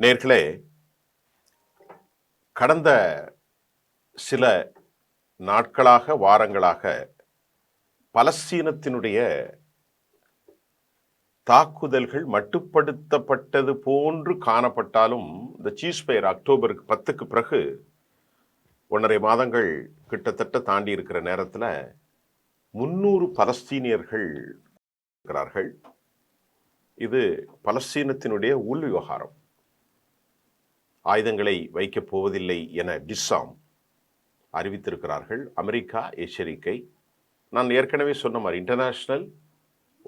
நேர்களே, கடந்த சில நாட்களாக வாரங்களாக பலஸ்தீனத்தினுடைய தாக்குதல்கள் மட்டுப்படுத்தப்பட்டது போன்று காணப்பட்டாலும் இந்த சீஸ்ஃபயர் அக்டோபருக்கு 10க்கு பிறகு 1.5 மாதங்கள் கிட்டத்தட்ட தாண்டி இருக்கிற நேரத்தில் 300 பலஸ்தீனியர்கள் இருக்கிறார்கள். இது பலஸ்தீனத்தினுடைய உள் விவகாரம். ஆயுதங்களை வைக்கப் போவதில்லை என டிஸ்ஸாம் அறிவித்திருக்கிறார்கள். அமெரிக்கா எச்சரிக்கை. நான் ஏற்கனவே சொன்ன மாதிரி இன்டர்நேஷ்னல்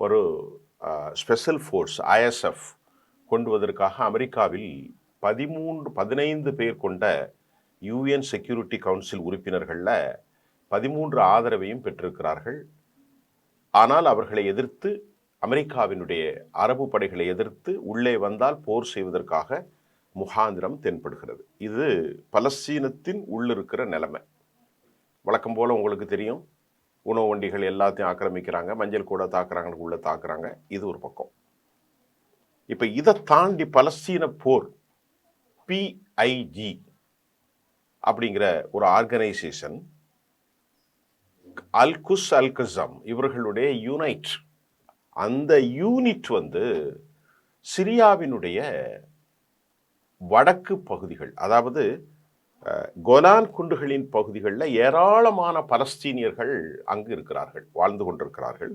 ஒரு ஸ்பெஷல் ஃபோர்ஸ் ISF கொண்டுவதற்காக அமெரிக்காவில் 15 பேர் கொண்ட UN செக்யூரிட்டி கவுன்சில் உறுப்பினர்களில் 13 ஆதரவையும் பெற்றிருக்கிறார்கள். ஆனால் அவர்களை எதிர்த்து அமெரிக்காவினுடைய அரபு படைகளை எதிர்த்து உள்ளே வந்தால் போர் செய்வதற்காக முகாந்திரம் தென்படுகிறது. இது பலஸ்தீனத்தின் உள்ளிருக்கிற நிலைமை. வழக்கம் போல உங்களுக்கு தெரியும், உணவு வண்டிகள் எல்லாத்தையும் ஆக்கிரமிக்கிறாங்க, மஞ்சள் கூட தாக்குறாங்க, உள்ள தாக்குறாங்க. இது ஒரு பக்கம். இப்ப இதை தாண்டி பலஸ்தீன போர் PIG அப்படிங்கிற ஒரு ஆர்கனைசேஷன், அல்-குஸ் அல்-கஸம் இவர்களுடைய யூனைட், அந்த யூனிட் சிரியாவினுடைய வடக்கு பகுதிகள், அதாவது கோலான் குன்றுகளின் பகுதிகளில் ஏராளமான பலஸ்தீனியர்கள் அங்கு இருக்கிறார்கள், வாழ்ந்து கொண்டிருக்கிறார்கள்.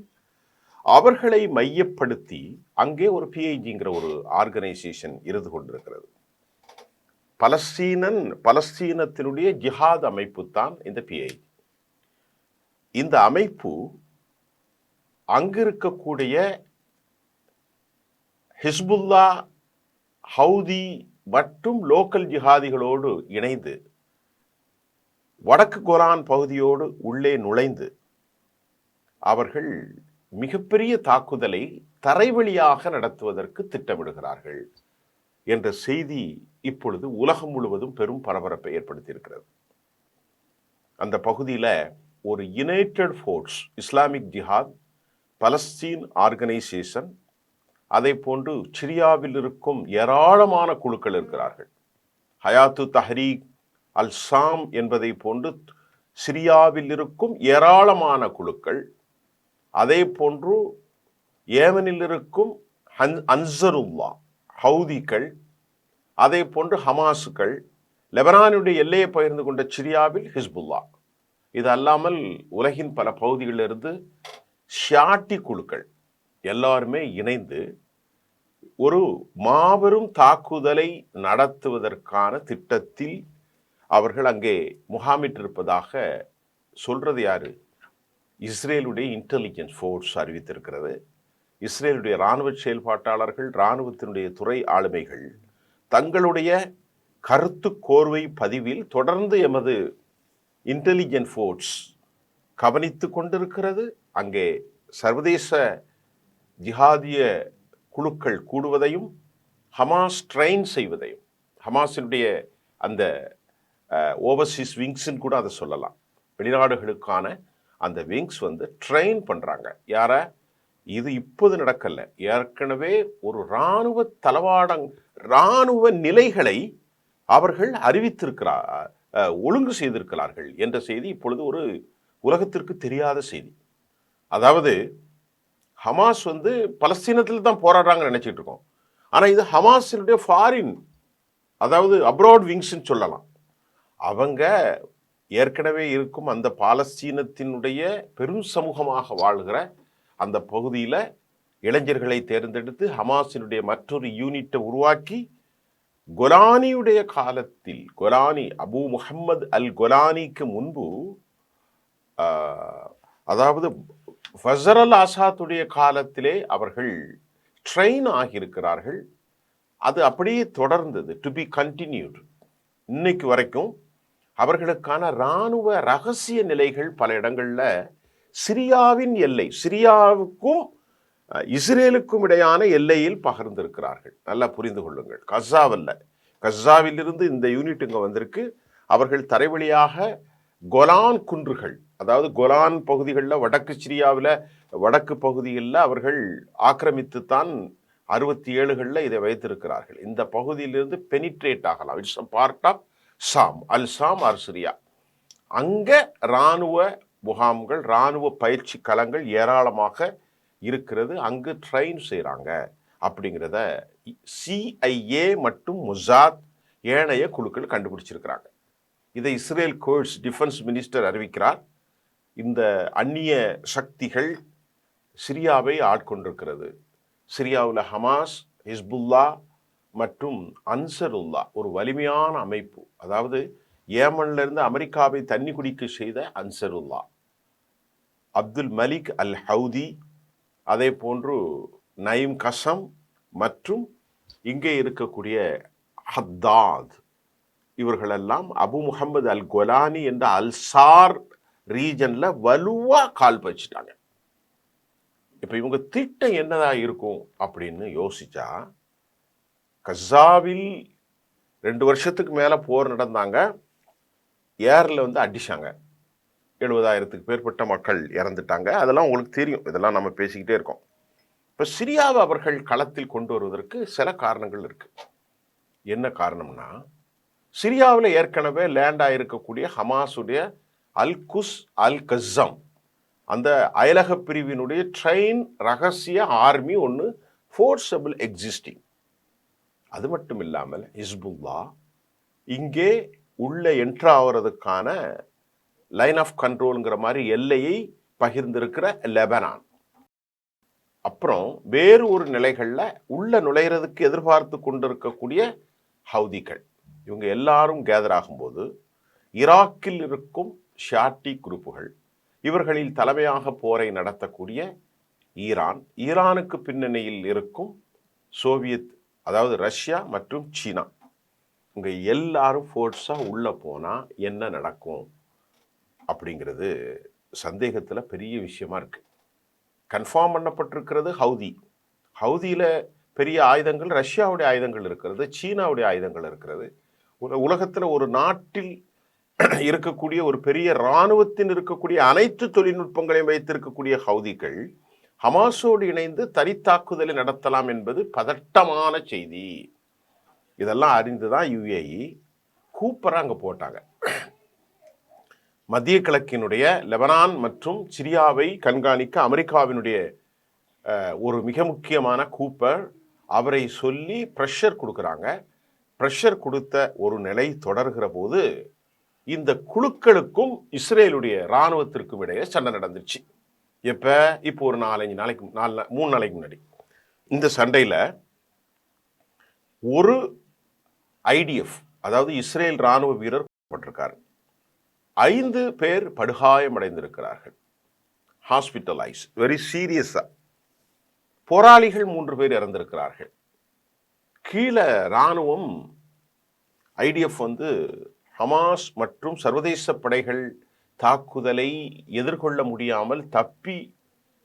அவர்களை மையப்படுத்தி அங்கே ஒரு PIGங்கிற ஒரு ஆர்கனைசேஷன் இருந்து கொண்டிருக்கிறது. பலஸ்தீனத்தினுடைய ஜிஹாத் அமைப்பு தான் இந்த PIG. இந்த அமைப்பு அங்கு இருக்கக்கூடிய ஹிஸ்புல்லா, ஹவுதி மற்றும் லோக்கல் ஜிஹாதிகளோடு இணைந்து வடக்கு கோலான் பகுதியோடு உள்ளே நுழைந்து அவர்கள் மிகப்பெரிய தாக்குதலை தரைவழியாக நடத்துவதற்கு திட்டமிடுகிறார்கள் என்ற செய்தி இப்பொழுது உலகம் முழுவதும் பெரும் பரபரப்பை ஏற்படுத்தியிருக்கிறது. அந்த பகுதியில் ஒரு யுனைடெட் ஃபோர்ஸ், இஸ்லாமிக் ஜிஹாத், பலஸ்தீன் ஆர்கனைசேஷன், அதை போன்று சிரியாவில் இருக்கும் ஏராளமான குழுக்கள் இருக்கிறார்கள். ஹயாத்து தஹ்ரீக் அல்-ஷாம் என்பதை போன்று சிரியாவில் இருக்கும் ஏராளமான குழுக்கள், அதே போன்று ஏமனில் இருக்கும் அன்சருல்லா ஹவுதிகள், அதே போன்று ஹமாசுகள், லெபனானுடைய எல்லையை பகிர்ந்து கொண்ட சிரியாவில் ஹிஸ்புல்லா, இது அல்லாமல் உலகின் பல பகுதிகளிலிருந்து ஷியாட்டி குழுக்கள் எல்லாருமே இணைந்து ஒரு மாபெரும் தாக்குதலை நடத்துவதற்கான திட்டத்தில் அவர்கள் அங்கே முகாமிட்டிருப்பதாக சொல்றது யாரு? இஸ்ரேலுடைய இன்டெலிஜென்ஸ் ஃபோர்ஸ் அறிவித்திருக்கிறது. இஸ்ரேலுடைய இராணுவ செயல்பாட்டாளர்கள், இராணுவத்தினுடைய துறை ஆளுமைகள் தங்களுடைய கருத்து கோர்வை பதிவில் தொடர்ந்து எமது இன்டெலிஜென்ஸ் ஃபோர்ஸ் கவனித்து கொண்டிருக்கிறது. அங்கே சர்வதேச ஜிஹாதிய குழுக்கள் கூடுவதையும் ஹமாஸ் ட்ரெயின் செய்வதையும், ஹமாஸினுடைய அந்த ஓவர்சீஸ் விங்ஸ்ன்னு கூட அதை சொல்லலாம், வெளிநாடுகளுக்கான அந்த விங்ஸ் ட்ரெயின் பண்ணுறாங்க. யார? இது இப்போது நடக்கல, ஏற்கனவே ஒரு இராணுவ நிலைகளை அவர்கள் அறிவித்திருக்கிறார், ஒழுங்கு செய்திருக்கிறார்கள் என்ற செய்தி இப்பொழுது ஒரு உலகத்திற்கு தெரியாத செய்தி. அதாவது ஹமாஸ் பலஸ்தீனத்தில் தான் போராடுறாங்கன்னு நினைச்சிட்டு இருக்கோம். ஆனால் இது ஹமாஸினுடைய ஃபாரின், அதாவது அப்ராட் விங்ஸ்ன்னு சொல்லலாம். அவங்க ஏற்கனவே இருக்கும் அந்த பாலஸ்தீனத்தினுடைய பெரும் சமூகமாக வாழ்கிற அந்த பகுதியில் இளைஞர்களை தேர்ந்தெடுத்து ஹமாஸினுடைய மற்றொரு யூனிட்டை உருவாக்கி கொலானியுடைய காலத்தில், கொலானி அபு முஹம்மது அல் கொலானிக்கு முன்பு, அதாவது ஃபசர் அல் ஆசாத்துடைய காலத்திலே அவர்கள் ட்ரெயின் ஆகியிருக்கிறார்கள். அது அப்படியே தொடர்ந்தது, டு பி கண்டினியூட். இன்னைக்கு வரைக்கும் அவர்களுக்கான இராணுவ ரகசிய நிலைகள் பல இடங்களில் சிரியாவின் எல்லை, சிரியாவுக்கும் இஸ்ரேலுக்கும் இடையான எல்லையில் பகிர்ந்திருக்கிறார்கள். நல்லா புரிந்து கொள்ளுங்கள். கஸாவிலிருந்து இந்த யூனிட் இங்கே வந்திருக்கு. அவர்கள் தரைவழியாக கோலான் குன்றுகள், அதாவது கோலான் பகுதிகளில், வடக்கு சிரியாவில் வடக்கு பகுதிகளில் அவர்கள் ஆக்கிரமித்துத்தான் 67களில் இதை வைத்திருக்கிறார்கள். இந்த பகுதியிலிருந்து பெனிட்ரேட் ஆகலாம். It's a part of Sham, al Sham or Syria. அங்கே இராணுவ முகாம்கள், இராணுவ பயிற்சி களங்கள் ஏராளமாக இருக்கிறது. அங்கு ட்ரெயின் செய்கிறாங்க அப்படிங்கிறத CIA மற்றும் மொசாத் ஏனைய குழுக்கள் கண்டுபிடிச்சிருக்கிறாங்க. இதை இஸ்ரேல் கோர்ட்ஸ் டிஃபென்ஸ் மினிஸ்டர் அறிவிக்கிறார். இந்த அந்நிய சக்திகள் சிரியாவை ஆட்கொண்டிருக்கிறது. சிரியாவில் ஹமாஸ், ஹிஸ்புல்லா மற்றும் அன்சருல்லா ஒரு வலிமையான அமைப்பு. அதாவது ஏமன்ல இருந்து அமெரிக்காவை தண்ணி குடிக்க செய்த அன்சருல்லா, அப்துல் மலிக் அல் ஹவுதி, அதே போன்று நயீம் கசம் மற்றும் இங்கே இருக்கக்கூடிய ஹத்தாத், இவர்களெல்லாம் அபு முகமது அல் கொலானி என்ற அல்சார் ரீஜன்ல வலுவா கால் வச்சுட்டாங்க. இப்ப இவங்க திட்டம் என்னதா இருக்கும் அப்படின்னு யோசிச்சா, கஸாவில் 2 வருஷத்துக்கு மேல போர் நடந்தாங்க. ஏர்ல அடிச்சாங்க. 70,000க்கு மேற்பட்ட மக்கள் இறந்துட்டாங்க. அதெல்லாம் உங்களுக்கு தெரியும். இதெல்லாம் நம்ம பேசிக்கிட்டே இருக்கோம். இப்ப சிரியாவை அவர்கள் களத்தில் கொண்டு வருவதற்கு சில காரணங்கள் இருக்கு. என்ன காரணம்னா, சிரியாவில் ஏற்கனவே லேண்ட் ஆயிருக்கக்கூடிய ஹமாஸுடைய அல் குஸ் அல் கஸ்ஸம், அந்த அயலக பிரிவினுடைய ட்ரெயின் ரகசிய ஆர்மி ஒன்று ஃபோர்ஸபிள் எக்ஸிஸ்டிங். அது மட்டும் இல்லாமல் ஹிஸ்புல்லா இங்கே உள்ள என்ட்ரு ஆகிறதுக்கான லைன் ஆஃப் கண்ட்ரோலுங்கிற மாதிரி எல்லையை பகிர்ந்திருக்கிற லெபனான். அப்புறம் வேறு ஒரு நிலைகளில் உள்ள நுழைகிறதுக்கு எதிர்பார்த்து கொண்டிருக்கக்கூடிய ஹவுதிகள். இவங்க எல்லாரும் கேதர் ஆகும்போது ஈராக்கில் இருக்கும் ஷியாட்டி குரூப்புகள், இவர்களில் தலைமையாக போரை நடத்தக்கூடிய ஈரான், ஈரானுக்கு பின்னணியில் இருக்கும் சோவியத், அதாவது ரஷ்யா மற்றும் சீனா, இவங்க எல்லாரும் ஃபோர்ஸா உள்ள போனா என்ன நடக்கும் அப்படிங்கிறது சந்தேகத்தில் பெரிய விஷயமா இருக்கு. Confirm பண்ணப்பட்டிருக்கிறது Houthi. ஹவுதியில் பெரிய ஆயுதங்கள், ரஷ்யாவுடைய ஆயுதங்கள் இருக்கிறது, சீனாவுடைய ஆயுதங்கள் இருக்கிறது. உலகத்தில் ஒரு நாட்டில் இருக்கக்கூடிய ஒரு பெரிய இராணுவத்தின் இருக்கக்கூடிய அனைத்து தொழில்நுட்பங்களையும் வைத்திருக்கக்கூடிய ஹவுதிகள் ஹமாஸோடு இணைந்து தனித்தாக்குதலை நடத்தலாம் என்பது பதட்டமான செய்தி. இதெல்லாம் அறிந்துதான் UAE கூப்பரை அங்கே போட்டாங்க. மத்திய கிழக்கினுடைய லெபனான் மற்றும் சிரியாவை கண்காணிக்க அமெரிக்காவினுடைய ஒரு மிக முக்கியமான கூப்பர், அவரை சொல்லி ப்ரெஷர் கொடுக்குறாங்க. ப்ரெஷர் கொடுத்த ஒரு நிலை தொடர்கிற போது இந்த குழுக்களுக்கும் இஸ்ரேலுடைய இராணுவத்திற்கும் இடையே சண்டை நடந்துச்சு. இப்போ ஒரு 3 நாளைக்கு முன்னாடி இந்த சண்டையில் ஒரு IDF, அதாவது இஸ்ரேல் இராணுவ வீரர் பட்டிருக்காரு. 5 பேர் படுகாயம் அடைந்திருக்கிறார்கள், ஹாஸ்பிட்டலைஸ், வெரி சீரியஸா. போராளிகள் 3 பேர் இறந்திருக்கிறார்கள். கீழே இராணுவம் IDF ஹமாஸ் மற்றும் சர்வதேச படைகள் தாக்குதலை எதிர்கொள்ள முடியாமல் தப்பி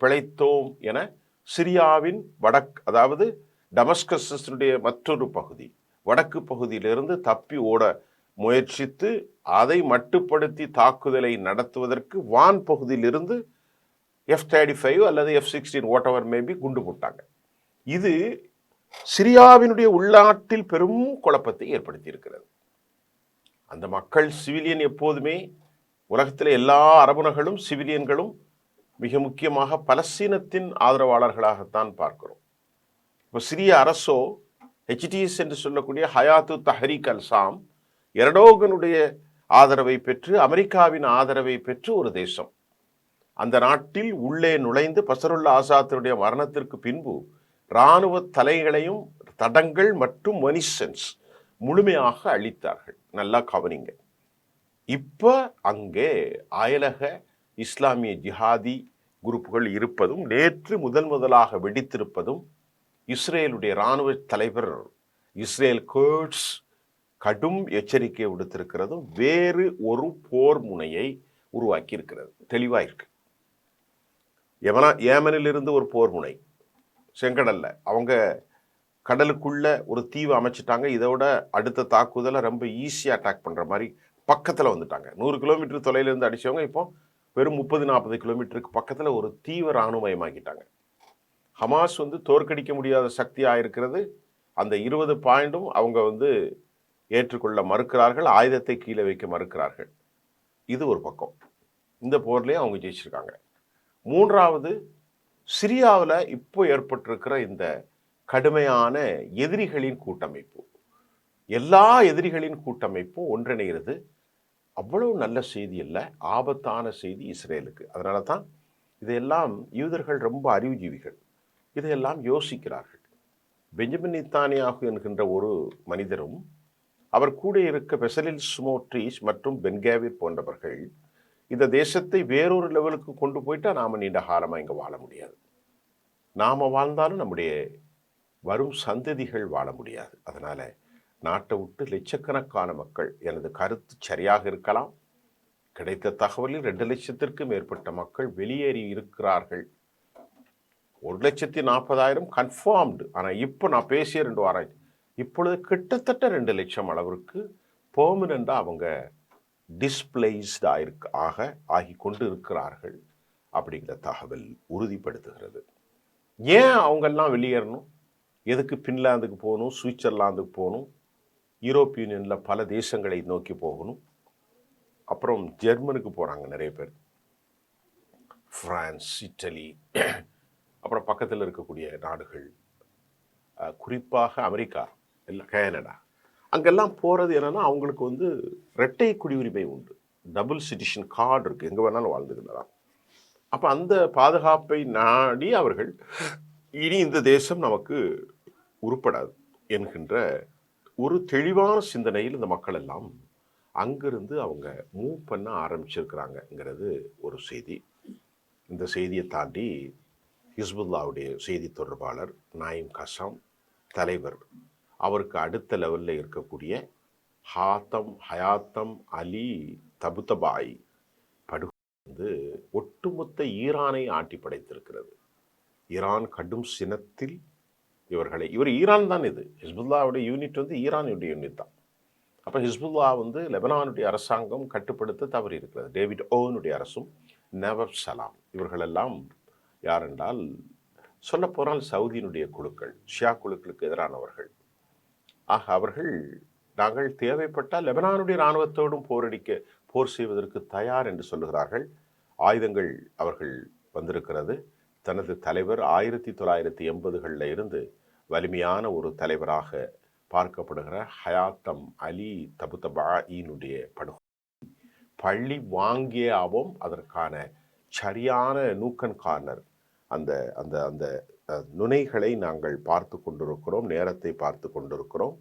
பிழைத்தோம் என சிரியாவின் அதாவது டமஸ்கஸுடைய மற்றொரு பகுதி, வடக்கு பகுதியிலிருந்து தப்பி ஓட முயற்சித்து அதை மட்டுப்படுத்தி தாக்குதலை நடத்துவதற்கு வான் பகுதியிலிருந்து F-35 அல்லது F-16 whatever மேபி குண்டு போட்டாங்க. இது சிரியாவினுடைய உள்நாட்டில் பெரும் குழப்பத்தை ஏற்படுத்தி இருக்கிறது. அந்த மக்கள் சிவிலியன், எப்போதுமே உலகத்தில் எல்லா அரபுகளும் சிவிலியன்களும் மிக முக்கியமாக பலஸ்தீனத்தின் ஆதரவாளர்களாகத்தான் பார்க்கிறோம். இப்போ சிரிய அரசோ HTS என்று சொல்லக்கூடிய ஹயாத்து தஹ்ரீக் அல் சாம், எர்டோகனுடைய ஆதரவை பெற்று, அமெரிக்காவின் ஆதரவை பெற்று ஒரு தேசம். அந்த நாட்டில் உள்ளே நுழைந்து பசருல்லா ஆசாத்தினுடைய மரணத்திற்கு பின்பு இராணுவ தலைகளையும் தடங்கள் மற்றும் மனிஷன்ஸ் முழுமையாக அழித்தார்கள். நல்லா கவனிங்க. இப்ப அங்கே அயலக இஸ்லாமிய ஜிஹாதி குரூப்புகள் இருப்பதும், நேற்று முதலாக வெடித்திருப்பதும், இஸ்ரேலுடைய இராணுவ தலைவர் இஸ்ரேல் கோர்ட்ஸ் கடும் எச்சரிக்கை விடுத்திருக்கிறதும் வேறு ஒரு போர் முனையை உருவாக்கி இருக்கிறது. தெளிவா இருக்கு. ஏமனிலிருந்து ஒரு போர் முனை, செங்கடல்ல அவங்க கடலுக்குள்ள ஒரு தீவு அமைச்சிட்டாங்க. இதோட அடுத்த தாக்குதலை ரொம்ப ஈஸியாக அட்டாக் பண்ற மாதிரி பக்கத்தில் வந்துட்டாங்க. 100 கிலோமீட்டர் தொலைவிலிருந்து அடிச்சவங்க இப்போ வெறும் 30-40 கிலோமீட்டருக்கு பக்கத்தில் ஒரு தீவிர இராணுவமயமாக்கிட்டாங்க. ஹமாஸ் தோற்கடிக்க முடியாத சக்தியாக இருக்கிறது. அந்த 20 பாயிண்டும் அவங்க ஏற்றுக்கொள்ள மறுக்கிறார்கள், ஆயுதத்தை கீழே வைக்க மறுக்கிறார்கள். இது ஒரு பக்கம். இந்த போர்லேயே அவங்க ஜெயிச்சிருக்காங்க. மூன்றாவது, சிரியாவில் இப்போ ஏற்பட்டிருக்கிற இந்த கடுமையான எதிரிகளின் கூட்டமைப்பு, எல்லா எதிரிகளின் கூட்டமைப்பும் ஒன்றிணைகிறது. அவ்வளவு நல்ல செய்தி இல்லை, ஆபத்தான செய்தி இஸ்ரேலுக்கு. அதனால தான் இதையெல்லாம் யூதர்கள் ரொம்ப அறிவுஜீவிகள், இதையெல்லாம் யோசிக்கிறார்கள். பெஞ்சமின் நெத்தன்யாகு என்கின்ற ஒரு மனிதரும் அவர் கூட இருக்க பெசலில் ஸ்மோட்ரிச் மற்றும் பென் கேவிர் போன்றவர்கள் இந்த தேசத்தை வேறொரு லெவலுக்கு கொண்டு போயிட்டா நாம நீண்ட காலமாக இங்கே வாழ முடியாது. நாம வாழ்ந்தாலும் நம்முடைய வரும் சந்ததிகள் வாழ முடியாது. அதனால நாட்டை விட்டு லட்சக்கணக்கான மக்கள், எனது கருத்து சரியாக இருக்கலாம், கிடைத்த தகவலில் 2 லட்சத்திற்கும் மேற்பட்ட மக்கள் வெளியேறி இருக்கிறார்கள். 1,40,000 கன்ஃபார்ம்டு. ஆனால் இப்போ நான் பேசிய 2 வாரம் இப்பொழுது கிட்டத்தட்ட 2 லட்சம் அளவிற்கு பெர்மனண்டாக அவங்க டிஸ்பிளேஸ்ட் ஆகி கொண்டு இருக்கிறார்கள் அப்படிங்கிற தகவல் உறுதிப்படுத்துகிறது. ஏன் அவங்கெல்லாம் வெளியேறணும்? எதுக்கு பின்லாந்துக்கு போகணும், சுவிட்சர்லாந்துக்கு போகணும், யூரோப் யூனியனில் பல தேசங்களை நோக்கி போகணும், அப்புறம் ஜெர்மனுக்கு போகிறாங்க நிறைய பேர், பிரான்ஸ், இட்டலி, அப்புறம் பக்கத்தில் இருக்கக்கூடிய நாடுகள், குறிப்பாக அமெரிக்கா, இல்லை கனடா, அங்கெல்லாம் போகிறது என்னென்னா அவங்களுக்கு இரட்டை குடியுரிமை உண்டு, டபுள் சிட்டிசன் கார்டு இருக்குது, எங்கே வேணாலும் வாழ்ந்துக்கலாம். அப்போ அந்த பாதுகாப்பை நாடி அவர்கள் இனி இந்த தேசம் நமக்கு உருப்படாது என்கின்ற ஒரு தெளிவான சிந்தனையில் இந்த மக்கள் எல்லாம் அங்கிருந்து அவங்க மூவ் பண்ண ஆரம்பிச்சிருக்கிறாங்கங்கிறது ஒரு செய்தி. இந்த செய்தியை தாண்டி ஹிஸ்புல்லாவுடைய செய்தி தொடர்பாளர் நாயிம் கசாம் தலைவர், அவருக்கு அடுத்த லெவலில் இருக்கக்கூடிய ஹயாத்தம் அலி தபுதபாய் படுகொலை ஒட்டுமொத்த ஈரானை ஆட்டி படைத்திருக்கிறது. ஈரான் கடும் சினத்தில் இவர் ஈரான் தான், இது ஹிஸ்புல்லாவுடைய யூனிட் ஈரானுடைய யூனிட் தான். அப்போ ஹிஸ்புல்லா லெபனானுடைய அரசாங்கம் கட்டுப்படுத்த தவறி இருக்கிறது. டேவிட் ஓவனுடைய அரசும் நவாப் சலாம் இவர்களெல்லாம் யார் என்றால் சொல்ல போனால் சவுதியினுடைய குழுக்கள், ஷியா குழுக்களுக்கு எதிரானவர்கள். ஆக அவர்கள் நாங்கள் தேவைப்பட்டால் லெபனானுடைய இராணுவத்தோடும் போர் செய்வதற்கு தயார் என்று சொல்லுகிறார்கள். ஆயுதங்கள் அவர்கள் வந்திருக்கிறது. தனது தலைவர் 1980களில் இருந்து வலிமையான ஒரு தலைவராக பார்க்கப்படுகிற ஹயாத்தம் அலி தபுதபாயினுடைய பழி வாங்கியாவும் அதற்கான சரியான நூக்கன் கார்னர், அந்த அந்த அந்த நுனைகளை நாங்கள் பார்த்து கொண்டிருக்கிறோம், நேரத்தை பார்த்து கொண்டிருக்கிறோம்.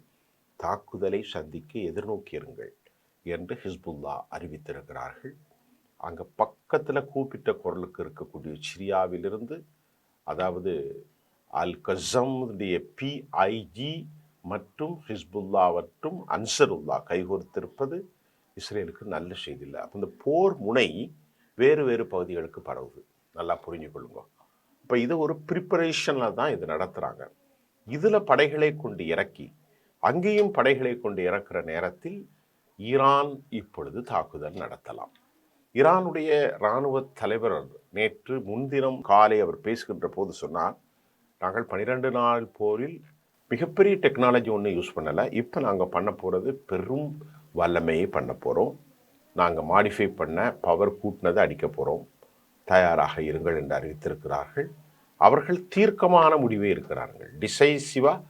தாக்குதலை சந்திக்க எதிர்நோக்கியிருங்கள் என்று ஹிஸ்புல்லா அறிவித்திருக்கிறார்கள். அங்கே பக்கத்தில் கூப்பிட்ட குரலுக்கு இருக்கக்கூடிய சிரியாவிலிருந்து, அதாவது அல் கசம்டைய PIG மற்றும் ஹிஸ்புல்லா மற்றும் அன்சருல்லா கைகோர்த்திருப்பது இஸ்ரேலுக்கு நல்ல செய்தி இல்லை. அப்போ இந்த போர் முனை வேறு வேறு பகுதிகளுக்கு பரவுது, நல்லா புரிஞ்சுக்கொள்ளுங்க. இப்போ இது ஒரு ப்ரிப்பரேஷனில் தான் இது நடத்துகிறாங்க. இதில் படைகளை கொண்டு இறக்கி அங்கேயும் படைகளை கொண்டு இறக்குற நேரத்தில் ஈரான் இப்பொழுது தாக்குதல் நடத்தலாம். ஈரானுடைய இராணுவ தலைவர் நேற்று முன்தினம் காலை அவர் பேசுகின்ற போது சொன்னார், நாங்கள் 12 நாள் போரில் மிகப்பெரிய டெக்னாலஜி ஒன்றும் யூஸ் பண்ணலை, இப்போ நாங்கள் பண்ண போகிறது பெரும் வல்லமையை பண்ண போகிறோம், நாங்கள் மாடிஃபை பண்ண பவர் கூட்டினதை அடிக்க போகிறோம், தயாராக இருங்கள் என்று அறிவித்திருக்கிறார்கள். அவர்கள் தீர்க்கமான முடிவே இருக்கிறார்கள். டிசைசிவாக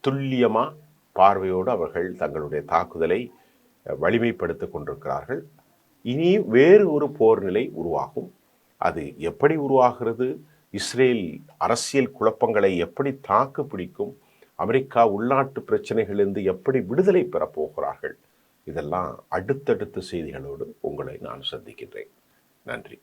துல்லியமாக பார்வையோடு அவர்கள் தங்களுடைய தாக்குதலை வலிமைப்படுத்தி கொண்டிருக்கிறார்கள். இனி வேறு ஒரு போர் நிலை உருவாகும். அது எப்படி உருவாகிறது, இஸ்ரேல் அரசியல் குழப்பங்களை எப்படி தாக்கு பிடிக்கும், அமெரிக்கா உள்நாட்டு பிரச்சனைகளிலிருந்து எப்படி விடுதலை பெறப் போகிறார்கள், இதெல்லாம் அடுத்தடுத்த செய்திகளோடு உங்களை நான் சந்திக்கின்றேன். நன்றி.